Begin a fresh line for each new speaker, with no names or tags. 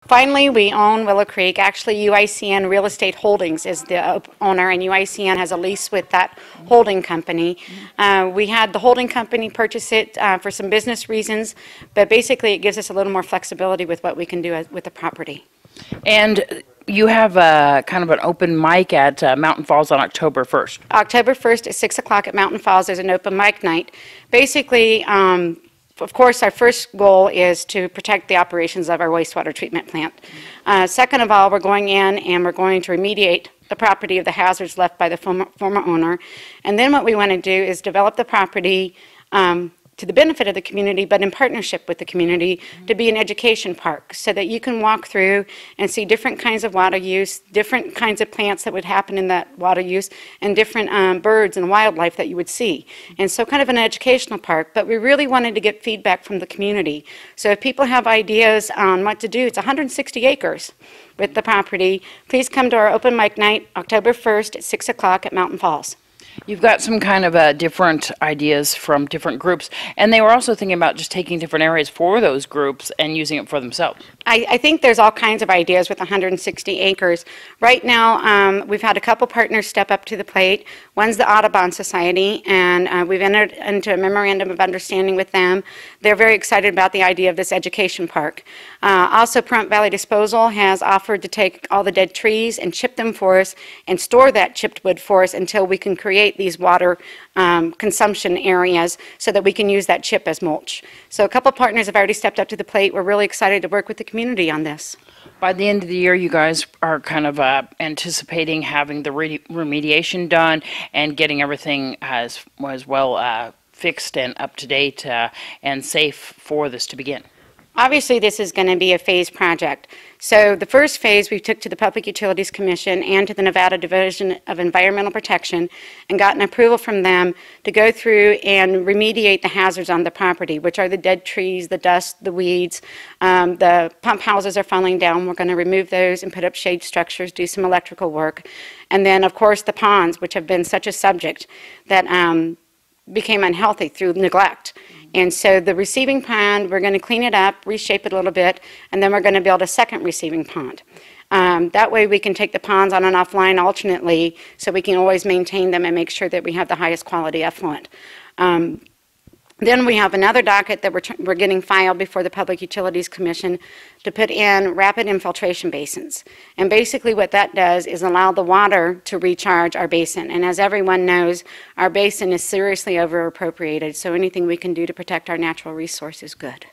Finally, we own Willow Creek. Actually, UICN Real Estate Holdings is the owner, and UICN has a lease with that holding company. We had the holding company purchase it for some business reasons, but basically it gives us a little more flexibility with what we can do with the property.
And you have kind of an open mic at Mountain Falls on October 1st.
October 1st at 6 o'clock at Mountain Falls, there's an open mic night. Basically, of course, our first goal is to protect the operations of our wastewater treatment plant. Second of all, we're going in and we're going to remediate the property of the hazards left by the former owner. And then what we want to do is develop the property to the benefit of the community, but in partnership with the community, to be an education park so that you can walk through and see different kinds of water use, different kinds of plants that would happen in that water use, and different birds and wildlife that you would see. And so kind of an educational park, but we really wanted to get feedback from the community. So if people have ideas on what to do, it's 160 acres with the property. Please come to our open mic night, October 1st at 6 o'clock at Mountain Falls.
You've got some kind of different ideas from different groups, and they were also thinking about just taking different areas for those groups and using it for themselves.
I think there's all kinds of ideas with 160 acres. Right now, we've had a couple partners step up to the plate. One's the Audubon Society, and we've entered into a memorandum of understanding with them. They're very excited about the idea of this education park. Also, Pahrump Valley Disposal has offered to take all the dead trees and chip them for us and store that chipped wood for us until we can create these water consumption areas so that we can use that chip as mulch. So a couple partners have already stepped up to the plate. We're really excited to work with the community on this.
By the end of the year, you guys are kind of anticipating having the remediation done and getting everything as well fixed and up to date and safe for this to begin.
Obviously, this is going to be a phased project. So the first phase we took to the Public Utilities Commission and to the Nevada Division of Environmental Protection and got an approval from them to go through and remediate the hazards on the property, which are the dead trees, the dust, the weeds. The pump houses are falling down. We're going to remove those and put up shade structures, do some electrical work. And then, of course, the ponds, which have been such a subject that became unhealthy through neglect. And so the receiving pond, we're going to clean it up, reshape it a little bit, and then we're going to build a second receiving pond. That way we can take the ponds on and offline alternately so we can always maintain them and make sure that we have the highest quality effluent. Then we have another docket that we're getting filed before the Public Utilities Commission to put in rapid infiltration basins. And basically what that does is allow the water to recharge our basin. And as everyone knows, our basin is seriously over appropriated, so anything we can do to protect our natural resource is good.